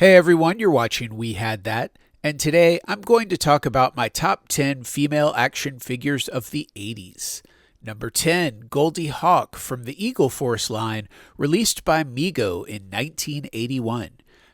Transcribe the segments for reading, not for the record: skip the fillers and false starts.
Hey everyone, you're watching We Had That, and today I'm going to talk about my top 10 female action figures of the 80s. Number 10, Goldie Hawk from the Eagle Force line, released by Mego in 1981.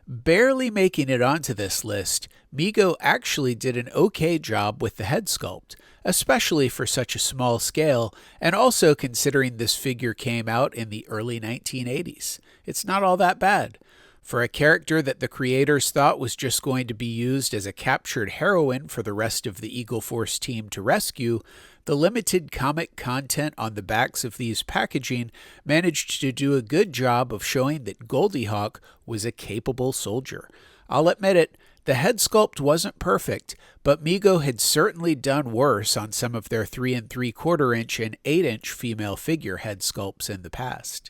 Barely making it onto this list, Mego actually did an okay job with the head sculpt, especially for such a small scale, and also considering this figure came out in the early 1980s. It's not all that bad. For a character that the creators thought was just going to be used as a captured heroine for the rest of the Eagle Force team to rescue, the limited comic content on the backs of these packaging managed to do a good job of showing that Goldie Hawk was a capable soldier. I'll admit it, the head sculpt wasn't perfect, but Mego had certainly done worse on some of their 3 3/4 inch and 8-inch female figure head sculpts in the past.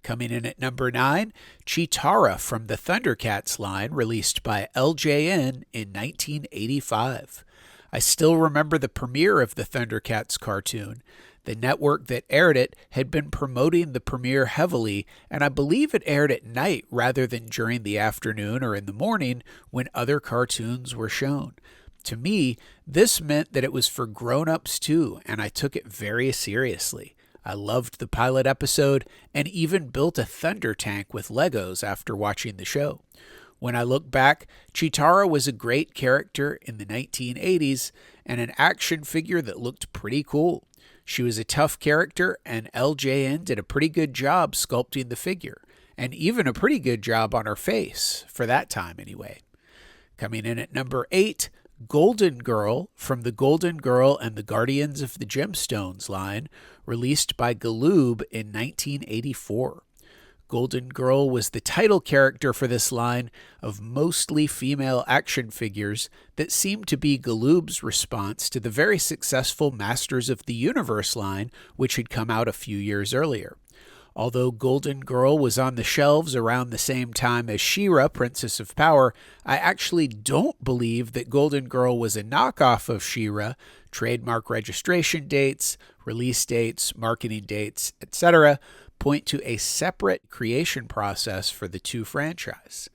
Coming in at number 9, Cheetara from the Thundercats line, released by LJN in 1985. I still remember the premiere of the Thundercats cartoon. The network that aired it had been promoting the premiere heavily, and I believe it aired at night rather than during the afternoon or in the morning when other cartoons were shown. To me, this meant that it was for grown-ups too, and I took it very seriously. I loved the pilot episode and even built a thunder tank with Legos after watching the show. When I look back, Cheetara was a great character in the 1980s and an action figure that looked pretty cool. She was a tough character, and LJN did a pretty good job sculpting the figure, and even a pretty good job on her face, for that time anyway. Coming in at number 8, Golden Girl from the Golden Girl and the Guardians of the Gemstones line, released by Galoob in 1984. Golden Girl was the title character for this line of mostly female action figures that seemed to be Galoob's response to the very successful Masters of the Universe line, which had come out a few years earlier. Although Golden Girl was on the shelves around the same time as She-Ra, Princess of Power, I actually don't believe that Golden Girl was a knockoff of She-Ra. Trademark registration dates, release dates, marketing dates, etc. point to a separate creation process for the two franchises.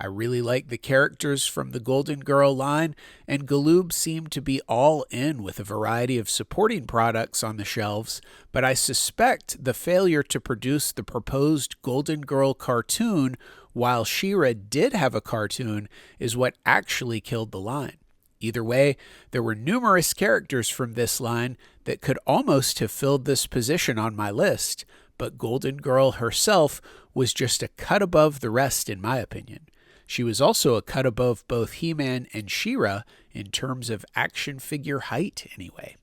I really like the characters from the Golden Girl line, and Galoob seemed to be all in with a variety of supporting products on the shelves, but I suspect the failure to produce the proposed Golden Girl cartoon while She-Ra did have a cartoon is what actually killed the line. Either way, there were numerous characters from this line that could almost have filled this position on my list, but Golden Girl herself was just a cut above the rest in my opinion. She was also a cut above both He-Man and She-Ra in terms of action figure height anyway.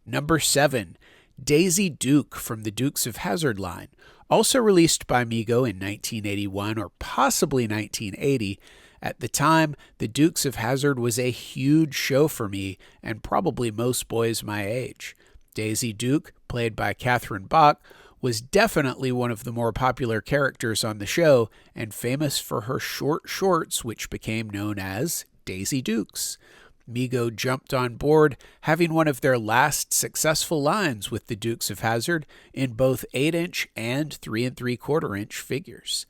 Number 7, Daisy Duke from the Dukes of Hazzard line, also released by Mego in 1981 or possibly 1980. At the time, the Dukes of Hazzard was a huge show for me and probably most boys my age. Daisy Duke, played by Catherine Bach, was definitely one of the more popular characters on the show and famous for her short shorts, which became known as Daisy Dukes. Mego jumped on board, having one of their last successful lines with the Dukes of Hazzard in both 8-inch and 3 3/4 inch figures.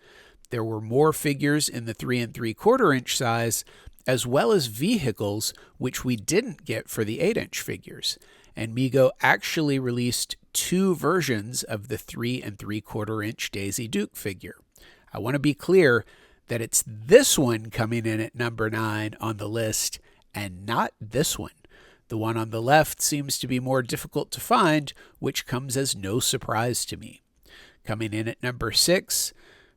There were more figures in the 3 3/4 inch size, as well as vehicles, which we didn't get for the 8-inch figures. And Mego actually released 2 versions of the 3 3/4 inch Daisy Duke figure. I want to be clear that it's this one coming in at number 9 on the list and not this one. The one on the left seems to be more difficult to find, which comes as no surprise to me. Coming in at number 6,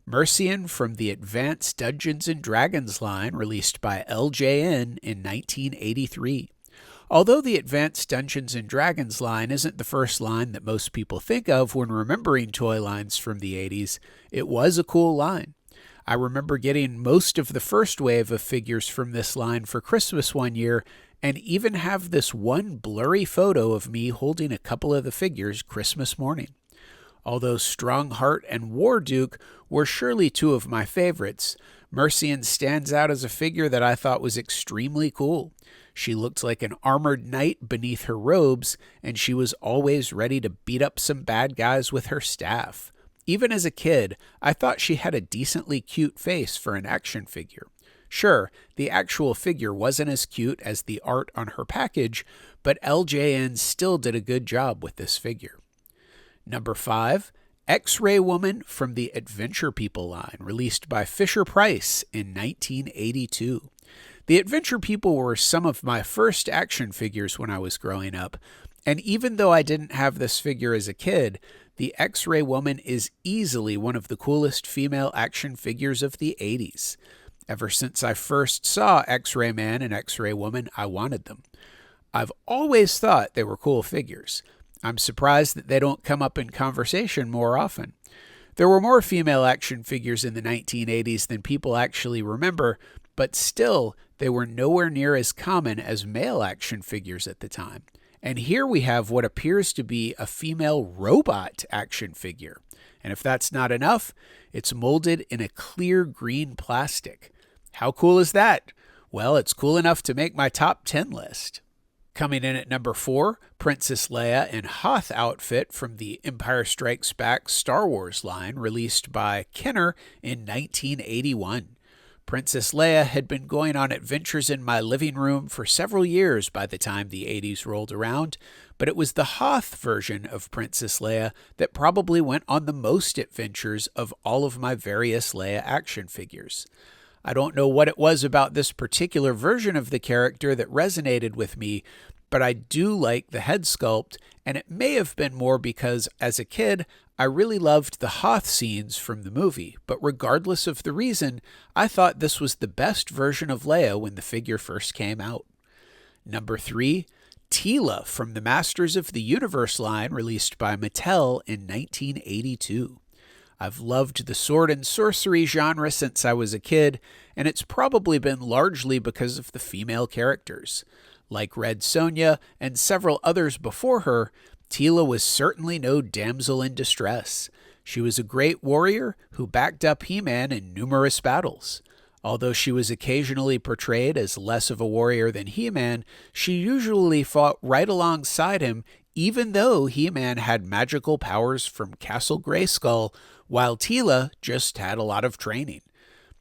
Mercian from the Advanced Dungeons & Dragons line, released by LJN in 1983. Although the Advanced Dungeons & Dragons line isn't the first line that most people think of when remembering toy lines from the 80s, it was a cool line. I remember getting most of the first wave of figures from this line for Christmas one year, and even have this one blurry photo of me holding a couple of the figures Christmas morning. Although Strongheart and War Duke were surely 2 of my favorites, Mercian stands out as a figure that I thought was extremely cool. She looked like an armored knight beneath her robes, and she was always ready to beat up some bad guys with her staff. Even as a kid, I thought she had a decently cute face for an action figure. Sure, the actual figure wasn't as cute as the art on her package, but LJN still did a good job with this figure. Number 5, X-Ray Woman from the Adventure People line, released by Fisher-Price in 1982. The Adventure People were some of my first action figures when I was growing up, and even though I didn't have this figure as a kid, the X-Ray Woman is easily one of the coolest female action figures of the 80s. Ever since I first saw X-Ray Man and X-Ray Woman, I wanted them. I've always thought they were cool figures. I'm surprised that they don't come up in conversation more often. There were more female action figures in the 1980s than people actually remember, but still, they were nowhere near as common as male action figures at the time. And here we have what appears to be a female robot action figure. And if that's not enough, it's molded in a clear green plastic. How cool is that? Well, it's cool enough to make my top 10 list. Coming in at number 4, Princess Leia in Hoth outfit from the Empire Strikes Back Star Wars line, released by Kenner in 1981. Princess Leia had been going on adventures in my living room for several years by the time the 80s rolled around, but it was the Hoth version of Princess Leia that probably went on the most adventures of all of my various Leia action figures. I don't know what it was about this particular version of the character that resonated with me, but I do like the head sculpt, and it may have been more because, as a kid, I really loved the Hoth scenes from the movie, but regardless of the reason, I thought this was the best version of Leia when the figure first came out. Number 3, Teela from the Masters of the Universe line, released by Mattel in 1982. I've loved the sword and sorcery genre since I was a kid, and it's probably been largely because of the female characters. Like Red Sonja and several others before her, Teela was certainly no damsel in distress. She was a great warrior who backed up He-Man in numerous battles. Although she was occasionally portrayed as less of a warrior than He-Man, she usually fought right alongside him, even though He-Man had magical powers from Castle Grayskull, while Teela just had a lot of training.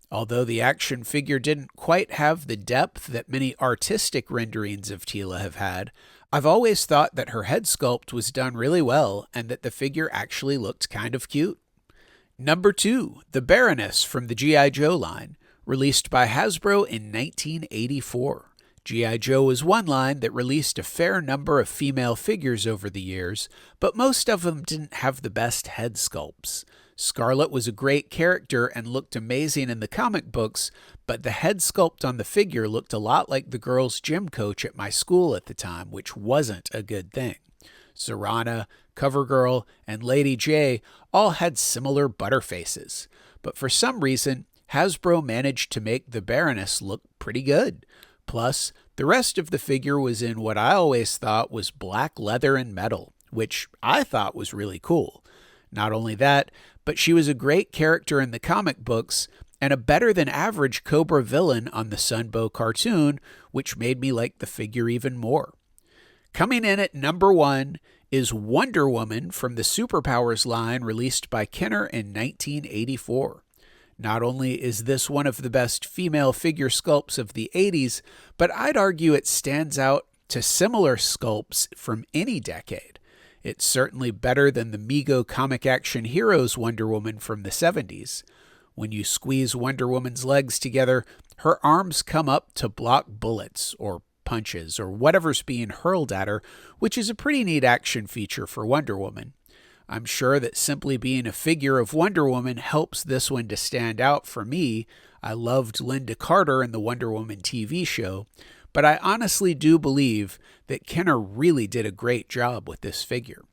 Although the action figure didn't quite have the depth that many artistic renderings of Teela have had, I've always thought that her head sculpt was done really well and that the figure actually looked kind of cute. Number 2, the Baroness from the G.I. Joe line, released by Hasbro in 1984. G.I. Joe was one line that released a fair number of female figures over the years, but most of them didn't have the best head sculpts. Scarlet was a great character and looked amazing in the comic books, but the head sculpt on the figure looked a lot like the girls' gym coach at my school at the time, which wasn't a good thing. Zorana, CoverGirl, and Lady J all had similar butterfaces, but for some reason, Hasbro managed to make the Baroness look pretty good. Plus, the rest of the figure was in what I always thought was black leather and metal, which I thought was really cool. Not only that, but she was a great character in the comic books and a better-than-average Cobra villain on the Sunbow cartoon, which made me like the figure even more. Coming in at number 1 is Wonder Woman from the Superpowers line, released by Kenner in 1984. Not only is this one of the best female figure sculpts of the 80s, but I'd argue it stands out to similar sculpts from any decade. It's certainly better than the Mego Comic Action Heroes Wonder Woman from the 70s. When you squeeze Wonder Woman's legs together, her arms come up to block bullets or punches or whatever's being hurled at her, which is a pretty neat action feature for Wonder Woman. I'm sure that simply being a figure of Wonder Woman helps this one to stand out for me. I loved Linda Carter in the Wonder Woman TV show, but I honestly do believe that Kenner really did a great job with this figure.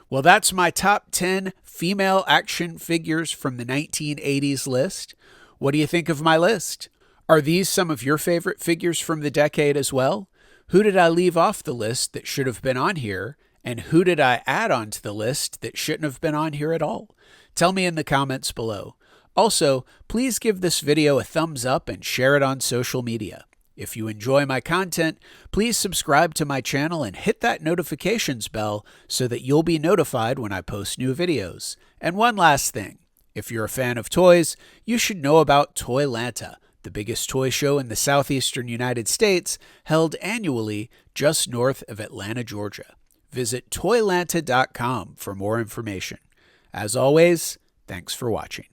Well, that's my top 10 female action figures from the 1980s list. What do you think of my list? Are these some of your favorite figures from the decade as well? Who did I leave off the list that should have been on here? And who did I add onto the list that shouldn't have been on here at all? Tell me in the comments below. Also, please give this video a thumbs up and share it on social media. If you enjoy my content, please subscribe to my channel and hit that notifications bell so that you'll be notified when I post new videos. And one last thing, if you're a fan of toys, you should know about ToyLanta, the biggest toy show in the southeastern United States, held annually just north of Atlanta, Georgia. Visit ToyLanta.com for more information. As always, thanks for watching.